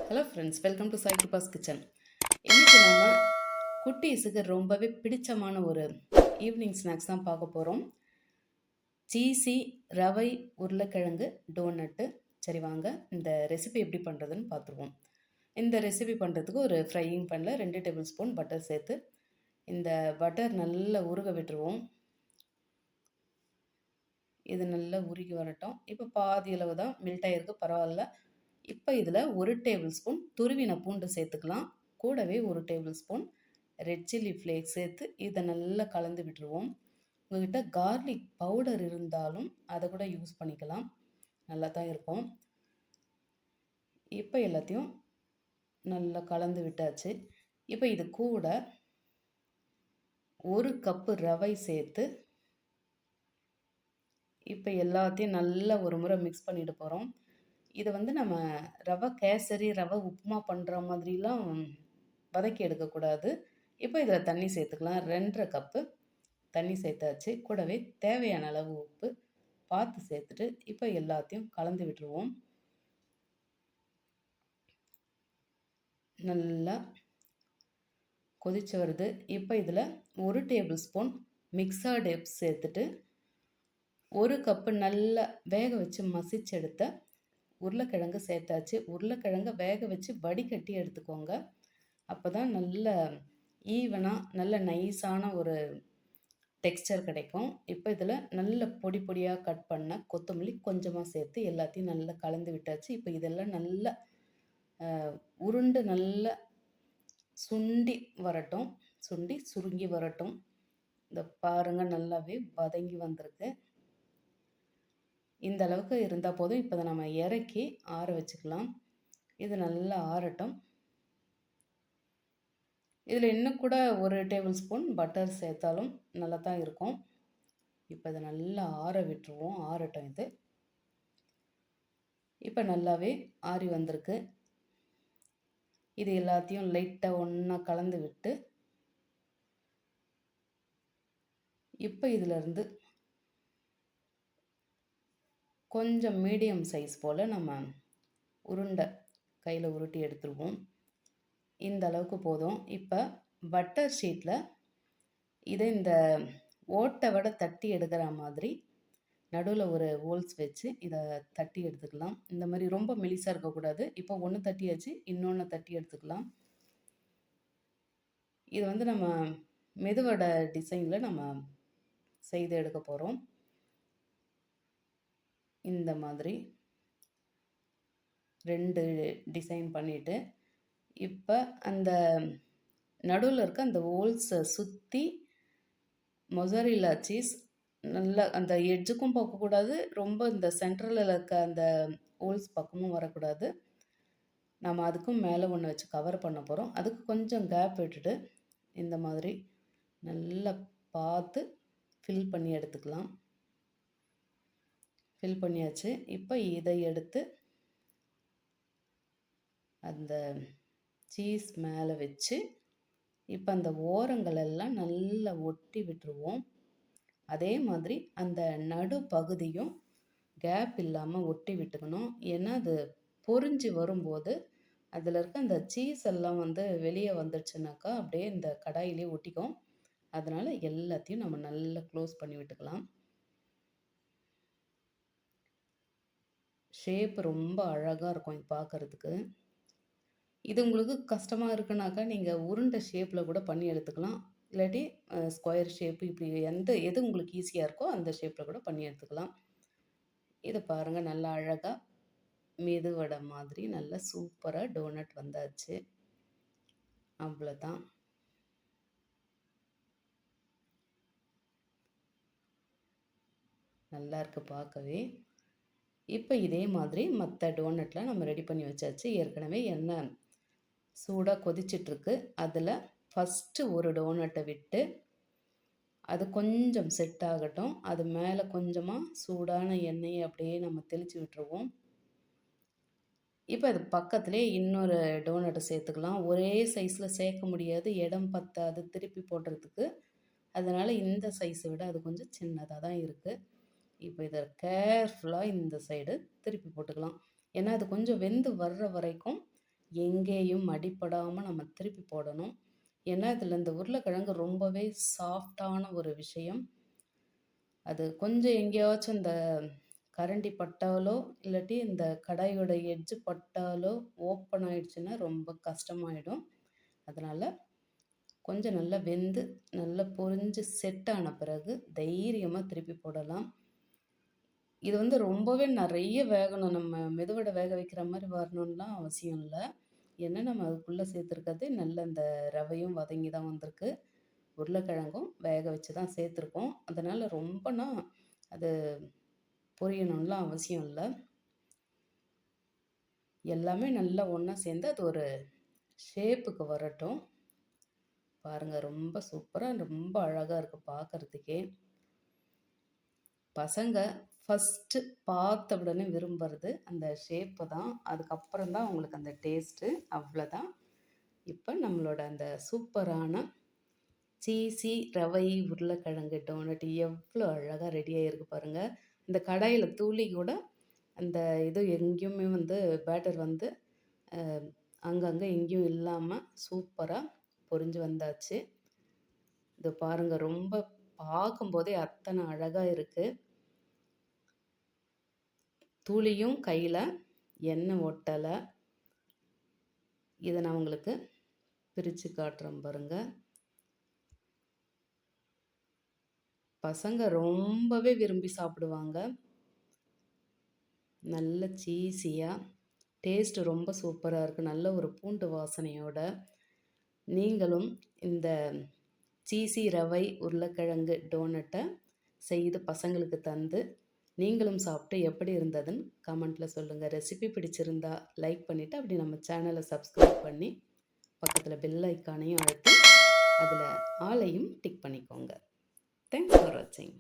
Hello friends, welcome to Sai Kiruba's kitchen. இன்றைக்கி நம்ம குட்டீஸுக்கு ரொம்பவே பிடிச்சமான ஒரு ஈவினிங் ஸ்நாக்ஸ் தான் பார்க்க போகிறோம். சீஸி ரவை உருளைக்கிழங்கு டோனட்டு. சரி வாங்க இந்த ரெசிபி எப்படி பண்ணுறதுன்னு பார்த்துருவோம். இந்த ரெசிபி பண்ணுறதுக்கு ஒரு ஃப்ரையிங் பேனில் 2 டேபிள் ஸ்பூன் பட்டர் சேர்த்து இந்த பட்டர் நல்லா உருக விட்டுருவோம். இது நல்லா உருகி வரட்டும். இப்போ பாதி அளவு தான் மெல்ட் ஆகிருக்கு, பரவாயில்ல. இப்போ இதில் 1 டேபிள் ஸ்பூன் துருவின பூண்டு சேர்த்துக்கலாம். கூடவே 1 table spoon red chilli flakes சேர்த்து இதை நல்லா கலந்து விட்டுருவோம். உங்கள்கிட்ட கார்லிக் பவுடர் இருந்தாலும் அதை கூட யூஸ் பண்ணிக்கலாம், நல்லா தான் இருக்கும். இப்போ எல்லாத்தையும் நல்லா கலந்து விட்டாச்சு. இப்போ இது கூட 1 கப்பு ரவை சேர்த்து இப்போ எல்லாத்தையும் நல்லா ஒரு முறை மிக்ஸ் பண்ணிட்டு போகிறோம். இதை நம்ம ரவை கேசரி, ரவை உப்புமா பண்ணுற மாதிரிலாம் வதக்கி எடுக்கக்கூடாது. இப்போ இதில் தண்ணி சேர்த்துக்கலாம். 2.5 கப்பு தண்ணி சேர்த்தாச்சு. கூடவே தேவையான அளவு உப்பு பார்த்து சேர்த்துட்டு இப்போ எல்லாத்தையும் கலந்து விட்டுருவோம். நல்லா கொதிச்சு வருது. இப்போ இதில் 1 டேபிள் ஸ்பூன் மிக்சர்டு எப்ஸ் சேர்த்துட்டு 1 கப்பு நல்லா வேக வச்சு மசிச்செடுத்த உருளைக்கிழங்கு சேர்த்தாச்சு. உருளைக்கிழங்கை வேக வச்சு வடிகட்டி எடுத்துக்கோங்க. அப்போ தான் நல்ல ஈவனாக நல்ல நைஸான ஒரு டெக்ஸ்சர் கிடைக்கும். இப்போ இதில் நல்ல பொடி பொடியாக கட் பண்ண கொத்தமல்லி கொஞ்சமாக சேர்த்து எல்லாத்தையும் நல்லா கலந்து விட்டாச்சு. இப்போ இதெல்லாம் நல்லா உருண்டு நல்லா சுண்டி வரட்டும், சுருங்கி வரட்டும். இந்த பாருங்கள், நல்லாவே வதங்கி வந்திருக்கு. இந்த அளவுக்கு இருந்தால் போதும். இப்போ நம்ம இறக்கி ஆற வச்சுக்கலாம். இது நல்லா ஆறட்டும். இதில் இன்னும் கூட 1 டேபிள் ஸ்பூன் பட்டர் சேர்த்தாலும் நல்லா தான் இருக்கும். இப்போ இதை நல்லா ஆற விட்டுருவோம். ஆறட்டும். இப்போ நல்லாவே ஆறி வந்திருக்கு. இது எல்லாத்தையும் லைட்டாக ஒன்றா கலந்து விட்டு இப்போ இதிலிருந்து கொஞ்சம் மீடியம் சைஸ் போல் நம்ம உருண்டை கையில் உருட்டி எடுத்துருவோம். இந்த அளவுக்கு போதும். இப்போ பட்டர் ஷீட்டில் இதை இந்த ஓட்டை விட தட்டி எடுக்கிற மாதிரி நடுவில் ஒரு ஹோல்ஸ் வச்சு இதை தட்டி எடுத்துக்கலாம். இந்த மாதிரி ரொம்ப மெலிசாக இருக்கக்கூடாது. இப்போ ஒன்று தட்டியாச்சு, இன்னொன்று தட்டி எடுத்துக்கலாம். இது நம்ம மெதுவடை டிசைனில் நம்ம செய்து எடுக்க போகிறோம். இந்த மாதிரி 2 டிசைன் பண்ணிவிட்டு இப்போ அந்த நடுவில் இருக்க அந்த ஹோல்ஸை சுற்றி மொசரில்லா சீஸ் நல்லா அந்த எட்ஜுக்கும் பார்க்கக்கூடாது, ரொம்ப இந்த சென்ட்ரலில் இருக்க அந்த ஹோல்ஸ் பக்கமும் வரக்கூடாது. நம்ம அதுக்கும் மேலே ஒன்று வச்சு கவர் பண்ண போகிறோம். அதுக்கு கொஞ்சம் கேப் விட்டுட்டு இந்த மாதிரி நல்லா பார்த்து ஃபில் பண்ணி எடுத்துக்கலாம். ஃபில் பண்ணியாச்சு. இப்போ இதை எடுத்து அந்த சீஸ் மேலே வச்சு இப்போ அந்த ஓரங்கள் எல்லாம் நல்லா ஒட்டி விட்டுருவோம். அதே மாதிரி அந்த நடு பகுதியும் கேப் இல்லாமல் ஒட்டி விட்டுக்கணும். ஏன்னா அது பொரிஞ்சு வரும்போது அதில் இருக்க அந்த சீஸ் எல்லாம் வெளியே வந்துடுச்சுனாக்கா அப்படியே இந்த கடாயிலே ஒட்டிக்கும். அதனால் எல்லாத்தையும் நம்ம நல்லா க்ளோஸ் பண்ணி விட்டுக்கலாம். ஷேப் ரொம்ப அழகாக இருக்கும் இது பார்க்குறதுக்கு. இது உங்களுக்கு கஷ்டமாக இருக்குனாக்கா நீங்கள் உருண்டை ஷேப்பில் கூட பண்ணி எடுத்துக்கலாம். இல்லாட்டி ஸ்கொயர் ஷேப்பு, இப்படி எது உங்களுக்கு ஈஸியாக இருக்கோ அந்த ஷேப்பில் கூட பண்ணி எடுத்துக்கலாம். இதை பாருங்கள், நல்லா அழகாக மெதுவடை மாதிரி நல்லா சூப்பராக டோனட் வந்தாச்சு. அவ்வளோதான். நல்லா இருக்கு பார்க்கவே. இப்போ இதே மாதிரி மற்ற டோனட்லாம் நம்ம ரெடி பண்ணி வச்சாச்சு. ஏற்கனவே எண்ணெய் சூடாக கொதிச்சிட்ருக்கு. அதில் ஃபஸ்ட்டு ஒரு டோனட்டை விட்டு அது கொஞ்சம் செட் ஆகட்டும். அது மேலே கொஞ்சமாக சூடான எண்ணெயை அப்படியே நம்ம தெளித்து விட்டுருவோம். இப்போ அது பக்கத்துலேயே இன்னொரு டோனட்டை சேர்த்துக்கலாம். ஒரே சைஸில் சேர்க்க முடியாது, இடம் பத்தாது திருப்பி போடுறதுக்கு. அதனால் இந்த சைஸை விட அது கொஞ்சம் சின்னதாக தான் இருக்குது. இப்போ இதை கேர்ஃபுல்லாக இந்த சைடு திருப்பி போட்டுக்கலாம். ஏன்னா அது கொஞ்சம் வெந்து வர்ற வரைக்கும் எங்கேயும் அடிபடாமல் நம்ம திருப்பி போடணும். ஏன்னா இதில் இந்த உருளைக்கிழங்கு ரொம்பவே சாஃப்டான ஒரு விஷயம். அது கொஞ்சம் எங்கேயாச்சும் இந்த கரண்டி பட்டாலோ இல்லாட்டி இந்த கடாயோட எட்ஜு பட்டாலோ ஓப்பன் ஆயிடுச்சுன்னா ரொம்ப கஷ்டமாயிடும். அதனால் கொஞ்சம் நல்லா வெந்து நல்லா பொரிஞ்சு செட் ஆன பிறகு தைரியமாக திருப்பி போடலாம். இது வந்து ரொம்பவே நிறைய வேகணும். நம்ம மெதுவடை வேக வைக்கிற மாதிரி வரணும்லாம் அவசியம் இல்லை. ஏன்னா நம்ம அதுக்குள்ளே சேர்த்துருக்கிறது நல்ல இந்த ரவையும் வதங்கி தான் வந்திருக்கு. உருளைக்கிழங்கும் வேக வச்சு தான் சேர்த்துருக்கோம். அதனால் ரொம்பனா அது பொரியணும்லாம் அவசியம் இல்லை. எல்லாமே நல்லா ஒன்றா சேர்ந்து அது ஒரு ஷேப்புக்கு வரட்டும். பாருங்கள், ரொம்ப சூப்பராக ரொம்ப அழகாக இருக்குது பார்க்குறதுக்கே. பசங்க ஃபஸ்ட்டு பார்த்த உடனே விரும்புறது அந்த ஷேப்பு தான். அதுக்கப்புறம் தான் அவங்களுக்கு அந்த டேஸ்ட்டு. அவ்வளோதான். இப்போ நம்மளோட அந்த சூப்பரான சீஸி ரவை உருளைக்கிழங்கு டோனட் எவ்வளோ அழகாக ரெடியாக இருக்குது பாருங்கள். இந்த கடாயில் தூளி கூட அந்த இது எங்கேயுமே வந்து பேட்டர் வந்து அங்கங்கே எங்கேயும் இல்லாமல் சூப்பராக பொரிஞ்சு வந்தாச்சு. இது பாருங்கள், ரொம்ப பார்க்கும்போதே அத்தனை அழகாக இருக்குது. தூளியும் கையில் எண்ணெய் ஒட்டலை. இதை நான் உங்களுக்கு பிரித்து காட்டுறேன் பாருங்கள். பசங்க ரொம்பவே விரும்பி சாப்பிடுவாங்க. நல்ல சீஸியாக டேஸ்ட்டு ரொம்ப சூப்பராக இருக்குது. நல்ல ஒரு பூண்டு வாசனையோட. நீங்களும் இந்த சீஸி ரவை உருளைக்கிழங்கு டோனட்டை செய்து பசங்களுக்கு தந்து நீங்களும் சாப்பிட்டு எப்படி இருந்ததுன்னு கமெண்ட்டில் சொல்லுங்கள். ரெசிபி பிடிச்சிருந்தா லைக் பண்ணிவிட்டு அப்படி நம்ம சேனலை சப்ஸ்கிரைப் பண்ணி பக்கத்தில் பெல் ஐக்கானையும் அழுத்தி அதில் ஆளையும் டிக் பண்ணிக்கோங்க. தேங்க்ஸ் ஃபார் வாட்சிங்.